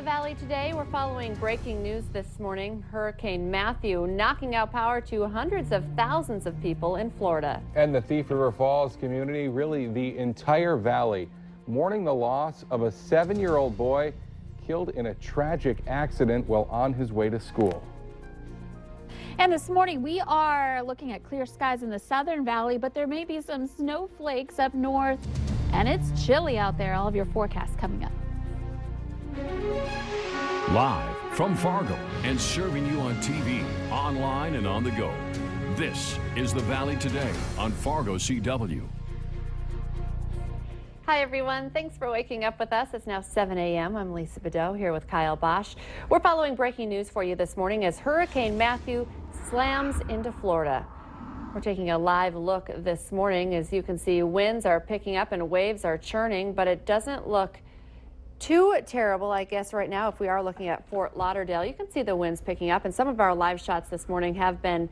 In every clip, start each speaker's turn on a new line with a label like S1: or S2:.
S1: the Valley today, we're following breaking news this morning. Hurricane Matthew knocking out power to hundreds of thousands of people in Florida.
S2: And the Thief River Falls community, really the entire valley, mourning the loss of a 7-year-old boy killed in a tragic accident while on his way to school.
S3: And this morning we are looking at clear skies in the southern valley, but there may be some snowflakes up north, and it's chilly out there. All of your forecasts coming up.
S4: Live from Fargo and serving you on TV, online, and on the go. This is the Valley Today on Fargo CW.
S1: Hi, everyone. Thanks for waking up with us. It's now 7 a.m. I'm Lisa Bedeau here with Kyle Bosch. We're following breaking news for you this morning as Hurricane Matthew slams into Florida. We're taking a live look this morning. As you can see, winds are picking up and waves are churning, but it doesn't look too terrible, I guess, right now. If we are looking at Fort Lauderdale, you can see the winds picking up, and some of our live shots this morning have been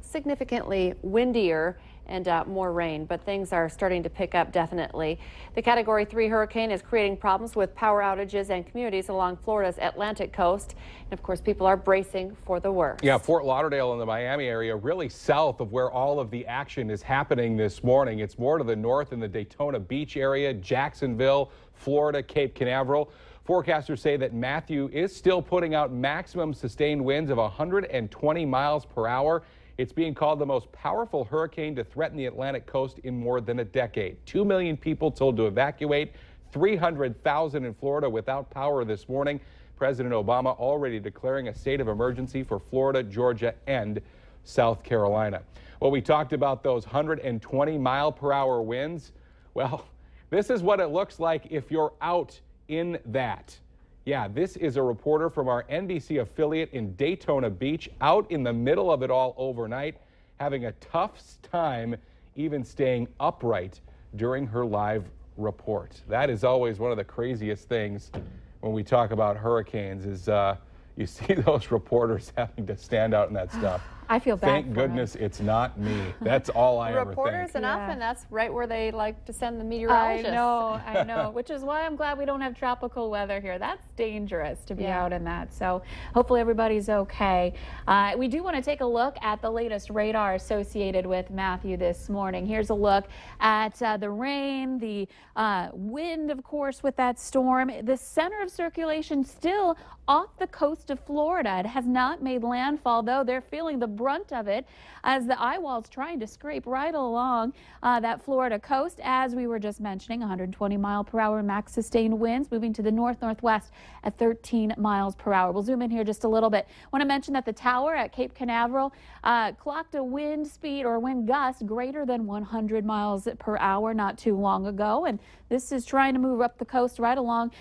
S1: significantly windier and more rain, but things are starting to pick up definitely. The Category 3 hurricane is creating problems with power outages and communities along Florida's Atlantic coast. And of course, people are bracing for the worst.
S2: Yeah, Fort Lauderdale and the Miami area, really south of where all of the action is happening this morning. It's more to the north in the Daytona Beach area, Jacksonville, Florida, Cape Canaveral. Forecasters say that Matthew is still putting out maximum sustained winds of 120 miles per hour. It's being called the most powerful hurricane to threaten the Atlantic coast in more than a decade. 2 million people told to evacuate, 300,000 in Florida without power this morning. President Obama already declaring a state of emergency for Florida, Georgia, and South Carolina. Well, we talked about those 120 mile per hour winds. Well, this is what it looks like if you're out in that. Yeah, this is a reporter from our NBC affiliate in Daytona Beach, out in the middle of it all overnight, having a tough time even staying upright during her live report. That is always one of the craziest things when we talk about hurricanes is you see those reporters having to stand out in that stuff.
S3: I feel bad.
S2: Thank goodness it's not me. That's all I ever think.
S1: Reporters enough, and that's right where they like to send the meteorologists.
S3: I know, which is why I'm glad we don't have tropical weather here. That's dangerous to be out in that. So hopefully everybody's okay. We do want to take a look at the latest radar associated with Matthew this morning. Here's a look at the rain, the wind, of course, with that storm. The center of circulation still off the coast of Florida. It has not made landfall, though. They're feeling the brunt of it as the eye wall's trying to scrape right along that Florida coast. As we were just mentioning, 120 mile per hour max sustained winds moving to the north-northwest at 13 miles per hour. We'll zoom in here just a little bit. I want to mention that the tower at Cape Canaveral clocked a wind speed or wind gust greater than 100 miles per hour not too long ago. And this is trying to move up the coast right along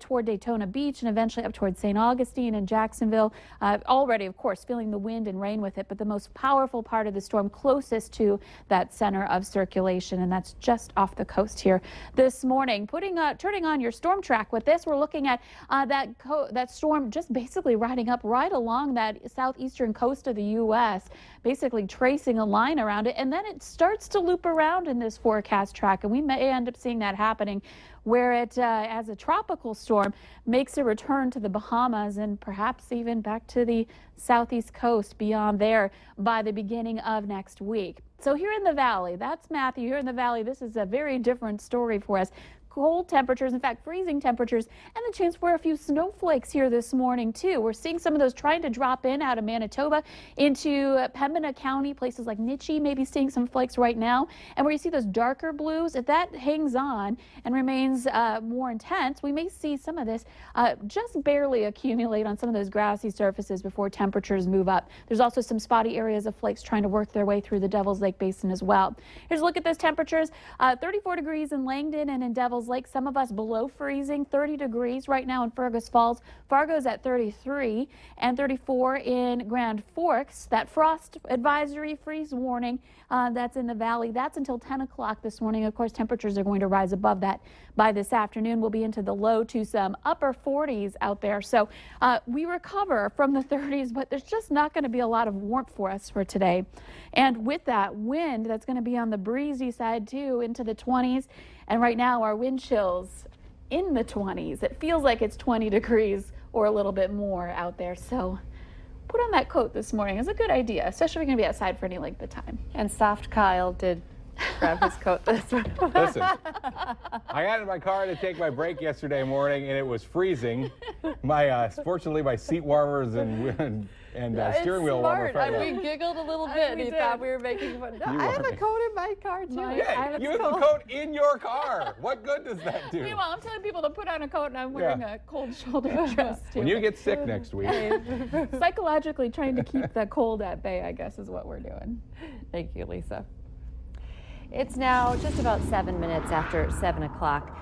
S3: toward Daytona Beach and eventually up toward St. Augustine and Jacksonville. Already, of course, feeling the wind and rain with it, but the most powerful part of the storm closest to that center of circulation, and that's just off the coast here this morning. Turning on your storm track with this, we're looking at that storm just basically riding up right along that southeastern coast of the U.S., basically tracing a line around it, and then it starts to loop around in this forecast track, and we may end up seeing that happening where it, as a tropical storm, makes a return to the Bahamas and perhaps even back to the southeast coast beyond there by the beginning of next week. So here in the valley, that's Matthew. Here in the valley, this is a very different story for us. Cold temperatures, in fact, freezing temperatures, and the chance for a few snowflakes here this morning, too. We're seeing some of those trying to drop in out of Manitoba into Pembina County, places like Nittany, maybe seeing some flakes right now. And where you see those darker blues, if that hangs on and remains more intense, we may see some of this just barely accumulate on some of those grassy surfaces before temperatures move up. There's also some spotty areas of flakes trying to work their way through the Devil's Lake Basin as well. Here's a look at those temperatures. 34 degrees in Langdon and in Devil's Lake, some of us below freezing, 30 degrees right now in Fergus Falls. Fargo's at 33 and 34 in Grand Forks. That frost advisory, freeze warning, that's in the valley. That's until 10 o'clock this morning. Of course, temperatures are going to rise above that by this afternoon. We'll be into the low to some upper 40s out there. So we recover from the 30s, but there's just not going to be a lot of warmth for us for today. And with that wind, that's going to be on the breezy side too, into the 20s. And right now our wind chills in the 20s. It feels like it's 20 degrees or a little bit more out there. So put on that coat this morning is a good idea, especially if you're going to be outside for any length of time.
S1: And soft Kyle did grab his coat this morning.
S2: Listen, I got in my car to take my break yesterday morning, and it was freezing. Fortunately, my seat warmers and steering wheel warmer.
S1: We giggled a little bit, and he thought we were making fun. No, I have a coat in my car too.
S2: Yeah, you have a coat in your car. What good does that do?
S3: Meanwhile, I'm telling people to put on a coat, and I'm wearing a cold shoulder dress too.
S2: When you get sick next week.
S3: Psychologically trying to keep the cold at bay, I guess, is what we're doing.
S1: Thank you, Lisa. It's now just about 7 minutes after 7 o'clock.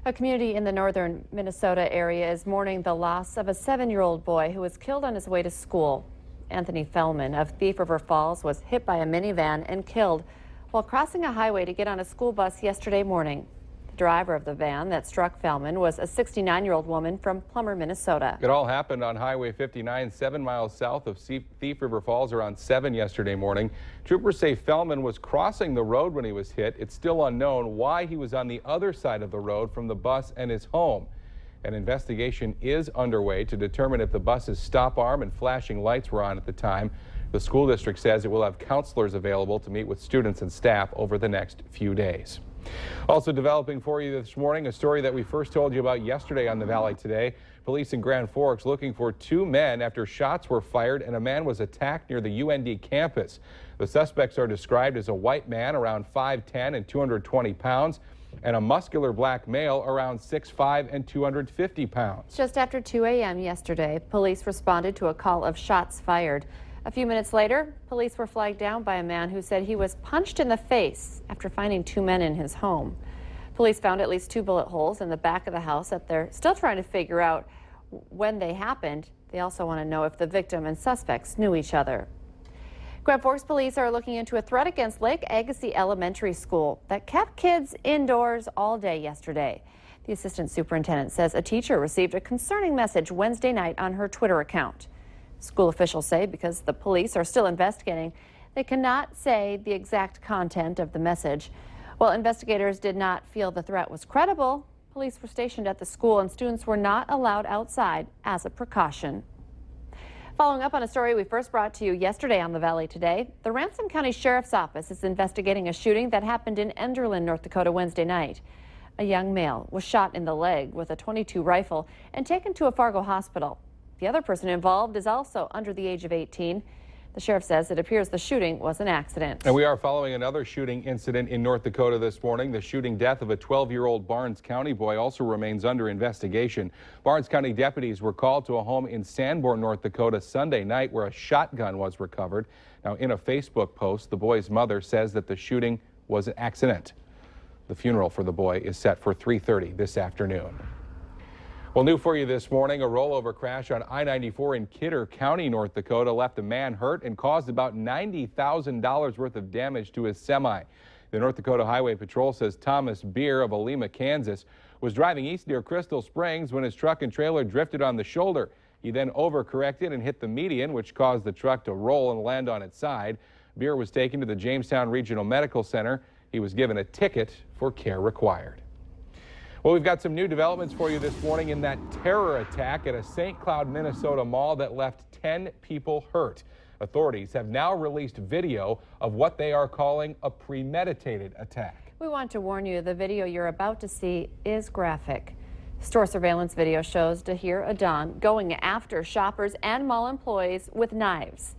S1: A community in the northern Minnesota area is mourning the loss of a 7-year-old boy who was killed on his way to school. Anthony Fellman of Thief River Falls was hit by a minivan and killed while crossing a highway to get on a school bus yesterday morning. The driver of the van that struck Fellman was a 69-year-old woman from Plummer, Minnesota.
S2: It all happened on Highway 59, 7 miles south of Thief River Falls around 7 yesterday morning. Troopers say Fellman was crossing the road when he was hit. It's still unknown why he was on the other side of the road from the bus and his home. An investigation is underway to determine if the bus's stop arm and flashing lights were on at the time. The school district says it will have counselors available to meet with students and staff over the next few days. Also developing for you this morning, a story that we first told you about yesterday on the Valley Today. Police in Grand Forks looking for 2 men after shots were fired and a man was attacked near the UND campus. The suspects are described as a white man around 5'10" and 220 pounds and a muscular black male around 6'5" and 250 pounds.
S1: Just after 2 a.m. yesterday, police responded to a call of shots fired. A few minutes later, police were flagged down by a man who said he was punched in the face after finding 2 men in his home. Police found at least 2 bullet holes in the back of the house that they're still trying to figure out when they happened. They also want to know if the victim and suspects knew each other. Grand Forks police are looking into a threat against Lake Agassiz Elementary School that kept kids indoors all day yesterday. The assistant superintendent says a teacher received a concerning message Wednesday night on her Twitter account. School officials say because the police are still investigating, they cannot say the exact content of the message. While investigators did not feel the threat was credible, police were stationed at the school and students were not allowed outside as a precaution. Following up on a story we first brought to you yesterday on the Valley Today, the Ransom County Sheriff's Office is investigating a shooting that happened in Enderlin, North Dakota Wednesday night. A young male was shot in the leg with a .22 rifle and taken to a Fargo hospital. The other person involved is also under the age of 18. The sheriff says it appears the shooting was an accident.
S2: And we are following another shooting incident in North Dakota this morning. The shooting death of a 12-year-old Barnes County boy also remains under investigation. Barnes County deputies were called to a home in Sanborn, North Dakota Sunday night where a shotgun was recovered. Now, in a Facebook post, the boy's mother says that the shooting was an accident. The funeral for the boy is set for 3:30 this afternoon. Well, new for you this morning, a rollover crash on I-94 in Kidder County, North Dakota left a man hurt and caused about $90,000 worth of damage to his semi. The North Dakota Highway Patrol says Thomas Beer of Alema, Kansas, was driving east near Crystal Springs when his truck and trailer drifted on the shoulder. He then overcorrected and hit the median, which caused the truck to roll and land on its side. Beer was taken to the Jamestown Regional Medical Center. He was given a ticket for care required. Well, we've got some new developments for you this morning in that terror attack at a St. Cloud, Minnesota mall that left 10 people hurt. Authorities have now released video of what they are calling a premeditated attack.
S1: We want to warn you, the video you're about to see is graphic. Store surveillance video shows Dahir Adan going after shoppers and mall employees with knives.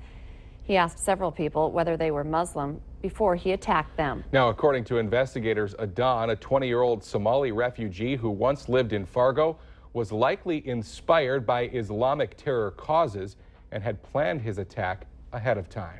S1: He asked several people whether they were Muslim before he attacked them.
S2: Now, according to investigators, Adan, a 20-year-old Somali refugee who once lived in Fargo, was likely inspired by Islamic terror causes and had planned his attack ahead of time.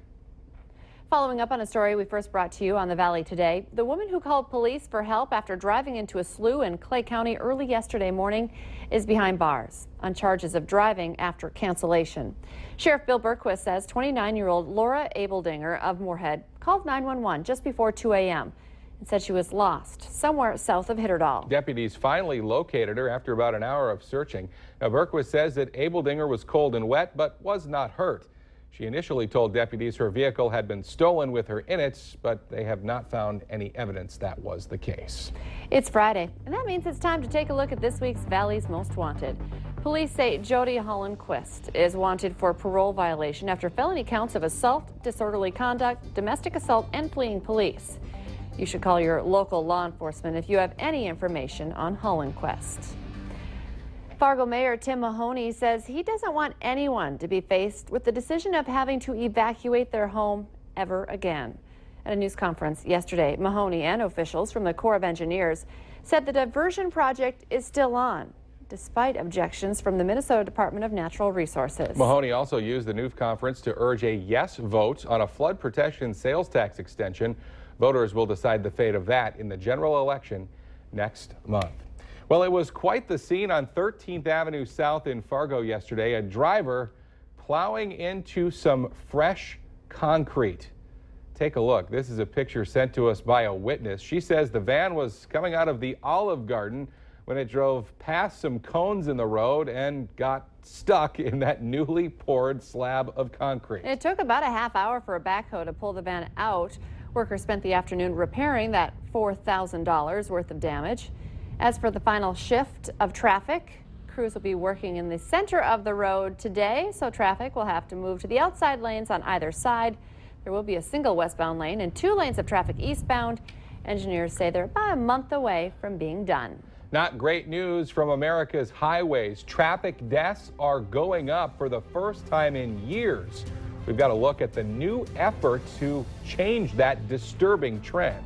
S1: Following up on a story we first brought to you on the Valley Today, the woman who called police for help after driving into a slough in Clay County early yesterday morning is behind bars on charges of driving after cancellation. Sheriff Bill Berquist says 29-year-old Laura Abeldinger of Moorhead called 911 just before 2 a.m. and said she was lost somewhere south of Hitterdal.
S2: Deputies finally located her after about an hour of searching. Now, Berquist says that Abeldinger was cold and wet but was not hurt. She initially told deputies her vehicle had been stolen with her in it, but they have not found any evidence that was the case.
S1: It's Friday, and that means it's time to take a look at this week's Valley's Most Wanted. Police say Jody Hollenquist is wanted for parole violation after felony counts of assault, disorderly conduct, domestic assault, and fleeing police. You should call your local law enforcement if you have any information on Hollenquist. Fargo Mayor Tim Mahoney says he doesn't want anyone to be faced with the decision of having to evacuate their home ever again. At a news conference yesterday, Mahoney and officials from the Corps of Engineers said the diversion project is still on, despite objections from the Minnesota Department of Natural Resources.
S2: Mahoney also used the news conference to urge a yes vote on a flood protection sales tax extension. Voters will decide the fate of that in the general election next month. Well, it was quite the scene on 13th Avenue South in Fargo yesterday. A driver plowing into some fresh concrete. Take a look. This is a picture sent to us by a witness. She says the van was coming out of the Olive Garden when it drove past some cones in the road and got stuck in that newly poured slab of concrete.
S1: It took about a half hour for a backhoe to pull the van out. Workers spent the afternoon repairing that $4,000 worth of damage. As for the final shift of traffic, crews will be working in the center of the road today, so traffic will have to move to the outside lanes on either side. There will be a single westbound lane and 2 lanes of traffic eastbound. Engineers say they're about a month away from being done.
S2: Not great news from America's highways. Traffic deaths are going up for the first time in years. We've got to look at the new effort to change that disturbing trend.